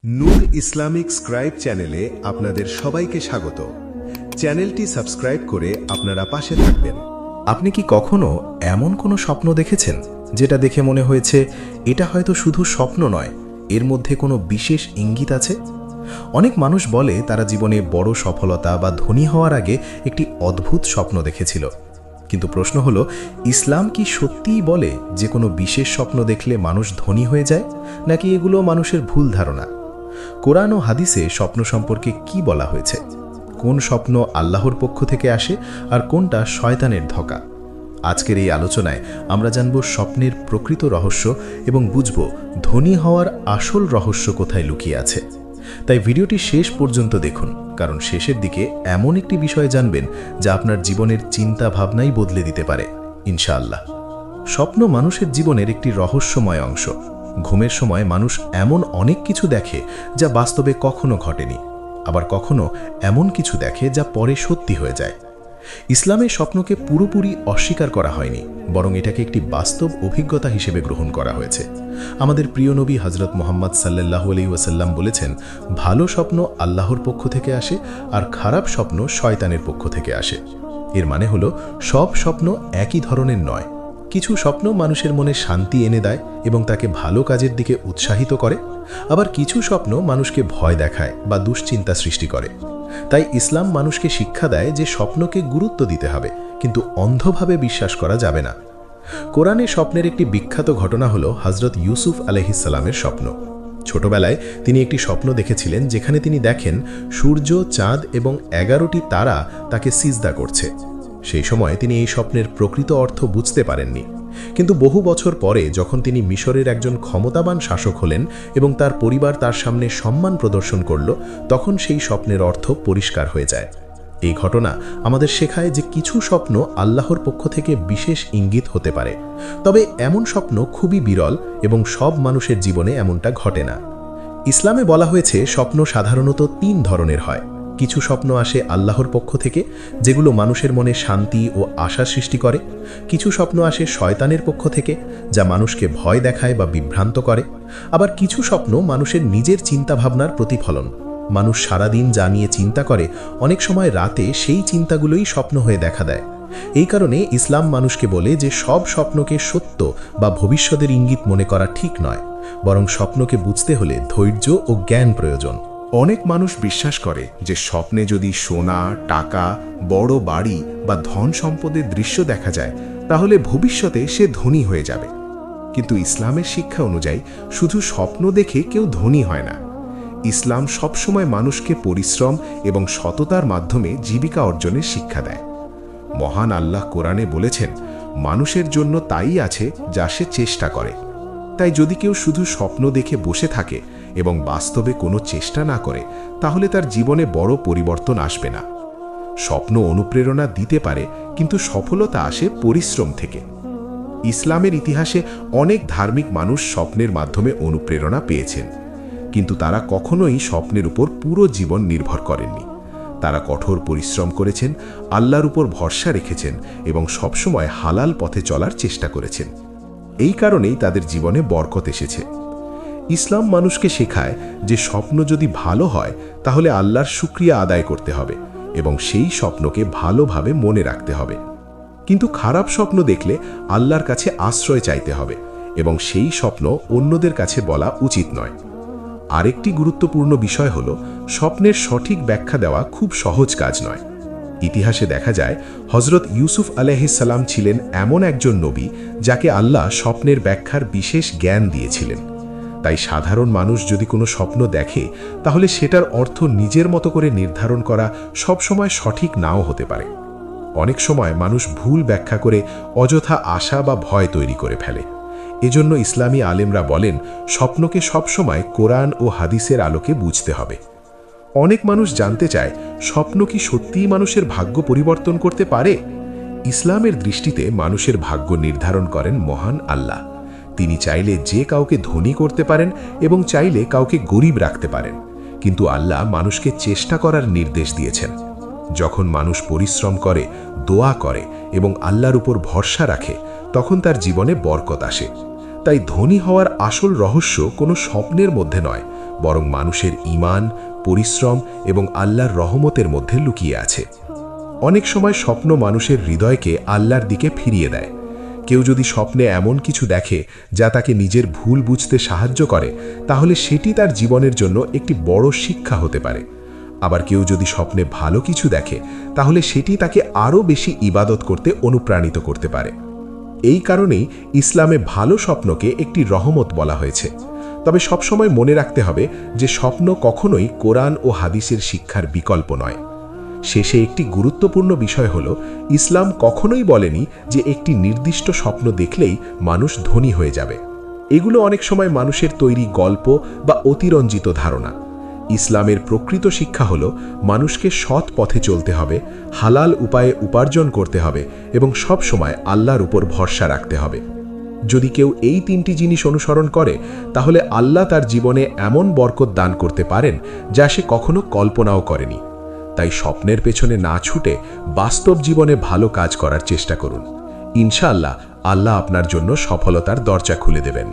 নূর Islamic scribe চ্যানেলে আপনাদের সবাইকে স্বাগত। চ্যানেলটি সাবস্ক্রাইব করে আপনারা পাশে থাকবেন। আপনি কি কখনো এমন কোনো স্বপ্ন দেখেছেন যেটা দেখে মনে হয়েছে এটা হয়তো শুধু স্বপ্ন নয়, এর মধ্যে কোনো বিশেষ ইঙ্গিত আছে? অনেক মানুষ বলে তারা জীবনে বড় সফলতা বা ধনী হওয়ার আগে একটি অদ্ভুত স্বপ্ন দেখেছিল। কিন্তু প্রশ্ন হলো, ইসলাম কি সত্যিই বলে যে কোনো বিশেষ স্বপ্ন দেখলে মানুষ ধনী হয়ে যায়, নাকি এগুলো মানুষের ভুল ধারণা? কোরআন ও হাদিসে স্বপ্ন সম্পর্কে কি বলা হয়েছে? কোন স্বপ্ন আল্লাহর পক্ষ থেকে আসে আর কোনটা শয়তানের ধোঁকা? আজকের এই আলোচনায় আমরা জানব স্বপ্নের প্রকৃত রহস্য এবং বুঝব ধনী হওয়ার আসল রহস্য কোথায় লুকিয়ে আছে। তাই ভিডিওটি শেষ পর্যন্ত দেখুন, কারণ শেষের দিকে এমন একটি বিষয় জানবেন যা আপনার জীবনের চিন্তা ভাবনাই বদলে দিতে পারে ইনশাআল্লাহ। স্বপ্ন মানুষের জীবনের একটি রহস্যময় অংশ। ঘুমের সময় মানুষ এমন অনেক কিছু দেখে যা বাস্তবে কখনো ঘটেনি, আবার কখনো এমন কিছু দেখে যা পরে সত্যি হয়ে যায়। ইসলামে স্বপ্নকে পুরোপুরি অস্বীকার করা হয়নি, বরং এটাকে একটি বাস্তব অভিজ্ঞতা হিসেবে গ্রহণ করা হয়েছে। আমাদের প্রিয় নবী হযরত মুহাম্মদ সাল্লাল্লাহু আলাইহি ওয়াসাল্লাম বলেছেন, ভালো স্বপ্ন আল্লাহর পক্ষ থেকে আসে আর খারাপ স্বপ্ন শয়তানের পক্ষ থেকে আসে। এর মানে হলো, সব স্বপ্ন একই ধরনের নয়। কিছু স্বপ্ন মানুষের মনে শান্তি এনে দেয় এবং তাকে ভালো কাজের দিকে উৎসাহিত করে, আবার কিছু স্বপ্ন মানুষকে ভয় দেখায় বা দুশ্চিন্তা সৃষ্টি করে। তাই ইসলাম মানুষকে শিক্ষা দেয় যে স্বপ্নকে গুরুত্ব দিতে হবে, কিন্তু অন্ধভাবে বিশ্বাস করা যাবে না। কোরআনে স্বপ্নের একটি বিখ্যাত ঘটনা হলো হযরত ইউসুফ আলাইহিস সালামের স্বপ্ন। ছোটবেলায় তিনি একটি স্বপ্ন দেখেছিলেন যেখানে তিনি দেখেন সূর্য, চাঁদ এবং 11টি তারা তাকে সিজদা করছে। সেই সময় তিনি এই স্বপ্নের প্রকৃত অর্থ বুঝতে পারেননি, কিন্তু বহু বছর পরে যখন তিনি মিশরের একজন ক্ষমতাবান শাসক হলেন এবং তার পরিবার তার সামনে সম্মান প্রদর্শন করল, তখন সেই স্বপ্নের অর্থ পরিষ্কার হয়ে যায়। এই ঘটনা আমাদের শেখায় যে কিছু স্বপ্ন আল্লাহর পক্ষ থেকে বিশেষ ইঙ্গিত হতে পারে, তবে এমন স্বপ্ন খুবই বিরল এবং সব মানুষের জীবনে এমনটা ঘটে না। ইসলামে বলা হয়েছে স্বপ্ন সাধারণত 3 ধরনের হয়। কিছু স্বপ্ন আসে আল্লাহর পক্ষ থেকে, যেগুলো মানুষের মনে শান্তি ও আশা সৃষ্টি করে। কিছু স্বপ্ন আসে শয়তানের পক্ষ থেকে, যা মানুষকে ভয় দেখায় বা বিভ্রান্ত করে। আবার কিছু স্বপ্ন মানুষের নিজের চিন্তাভাবনার প্রতিফলন। মানুষ সারাদিন যা নিয়ে চিন্তা করে, অনেক সময় রাতে সেই চিন্তাগুলোই স্বপ্ন হয়ে দেখা দেয়। এই কারণে ইসলাম মানুষকে বলে যে সব স্বপ্নকে সত্য বা ভবিষ্যতের ইঙ্গিত মনে করা ঠিক নয়, বরং স্বপ্নকে বুঝতে হলে ধৈর্য ও জ্ঞান প্রয়োজন। অনেক মানুষ বিশ্বাস করে যে স্বপ্নে যদি সোনা, টাকা, বড় বাড়ি বা ধন সম্পদের দৃশ্য দেখা যায়, তাহলে ভবিষ্যতে সে ধনী হয়ে যাবে। কিন্তু ইসলামের শিক্ষা অনুযায়ী শুধু স্বপ্ন দেখে কেউ ধনী হয় না। ইসলাম সবসময় মানুষকে পরিশ্রম এবং সততার মাধ্যমে জীবিকা অর্জনের শিক্ষা দেয়। মহান আল্লাহ কোরআনে বলেছেন, মানুষের জন্য তাই আছে যা সে চেষ্টা করে। তাই যদি কেউ শুধু স্বপ্ন দেখে বসে থাকে এবং বাস্তবে কোনো চেষ্টা না করে, তাহলে তার জীবনে বড় পরিবর্তন আসবে না। স্বপ্ন অনুপ্রেরণা দিতে পারে, কিন্তু সফলতা আসে পরিশ্রম থেকে। ইসলামের ইতিহাসে অনেক ধার্মিক মানুষ স্বপ্নের মাধ্যমে অনুপ্রেরণা পেয়েছেন, কিন্তু তারা কখনোই স্বপ্নের উপর পুরো জীবন নির্ভর করেননি। তারা কঠোর পরিশ্রম করেছেন, আল্লাহর উপর ভরসা রেখেছেন এবং সবসময় হালাল পথে চলার চেষ্টা করেছেন। এই কারণেই তাদের জীবনে বরকত এসেছে। ইসলাম মানুষকে শেখায় যে স্বপ্ন যদি ভালো হয়, তাহলে আল্লাহর শুকরিয়া আদায় করতে হবে এবং সেই স্বপ্নকে ভালোভাবে মনে রাখতে হবে। কিন্তু খারাপ স্বপ্ন দেখলে আল্লাহর কাছে আশ্রয় চাইতে হবে এবং সেই স্বপ্ন অন্যদের কাছে বলা উচিত নয়। আরেকটি গুরুত্বপূর্ণ বিষয় হল, স্বপ্নের সঠিক ব্যাখ্যা দেওয়া খুব সহজ কাজ নয়। ইতিহাসে দেখা যায় হযরত ইউসুফ আলাইহিস সালাম ছিলেন এমন একজন নবী যাকে আল্লাহ স্বপ্নের ব্যাখ্যার বিশেষ জ্ঞান দিয়েছিলেন। তাই সাধারণ মানুষ যদি কোনো স্বপ্ন দেখে, তাহলে সেটার অর্থ নিজের মতো করে নির্ধারণ করা সবসময় সঠিক নাও হতে পারে। অনেক সময় মানুষ ভুল ব্যাখ্যা করে অযথা আশা বা ভয় তৈরি করে ফেলে। এজন্য ইসলামী আলেমরা বলেন, স্বপ্নকে সবসময় কোরআন ও হাদিসের আলোকে বুঝতে হবে। অনেক মানুষ জানতে চায়, স্বপ্ন কি সত্যিই মানুষের ভাগ্য পরিবর্তন করতে পারে? ইসলামের দৃষ্টিতে মানুষের ভাগ্য নির্ধারণ করেন মহান আল্লাহ। তিনি চাইলে যে কাউকে ধনী করতে পারেন এবং চাইলে কাউকে গরিব রাখতে পারেন, কিন্তু আল্লাহ মানুষকে চেষ্টা করার নির্দেশ দিয়েছেন। যখন মানুষ পরিশ্রম করে, দোয়া করে এবং আল্লাহর উপর ভরসা রাখে, তখন তার জীবনে বরকত আসে। তাই ধনী হওয়ার আসল রহস্য কোনো স্বপ্নের মধ্যে নয়, বরং মানুষের ঈমান, পরিশ্রম এবং আল্লাহর রহমতের মধ্যে লুকিয়ে আছে। অনেক সময় স্বপ্ন মানুষের হৃদয়কে আল্লাহর দিকে ফিরিয়ে দেয়। কেউ যদি স্বপ্নে এমন কিছু দেখে যা তাকে নিজের ভুল বুঝতে সাহায্য করে, তাহলে সেটি তার জীবনের জন্য একটি বড় শিক্ষা হতে পারে। আবার কেউ যদি স্বপ্নে ভালো কিছু দেখে, তাহলে সেটি তাকে আরও বেশি ইবাদত করতে অনুপ্রাণিত করতে পারে। এই কারণেই ইসলামে ভালো স্বপ্নকে একটি রহমত বলা হয়েছে। তবে সবসময় মনে রাখতে হবে যে স্বপ্ন কখনোই কোরআন ও হাদিসের শিক্ষার বিকল্প নয়। শেষে একটি গুরুত্বপূর্ণ বিষয় হল, ইসলাম কখনোই বলেনি যে একটি নির্দিষ্ট স্বপ্ন দেখলেই মানুষ ধনী হয়ে যাবে। এগুলো অনেক সময় মানুষের তৈরি গল্প বা অতিরঞ্জিত ধারণা। ইসলামের প্রকৃত শিক্ষা হল মানুষকে সৎ পথে চলতে হবে, হালাল উপায়ে উপার্জন করতে হবে এবং সব সময় আল্লাহর উপর ভরসা রাখতে হবে। যদি কেউ এই 3টি জিনিস অনুসরণ করে, তাহলে আল্লাহ তার জীবনে এমন বরকত দান করতে পারেন যা সে কখনো কল্পনাও করেনি। তাই স্বপ্নের পেছনে না ছুটে বাস্তব জীবনে ভালো কাজ করার চেষ্টা করুন। ইনশাআল্লাহ আল্লাহ আপনার জন্য সফলতার দরজা খুলে দেবেন।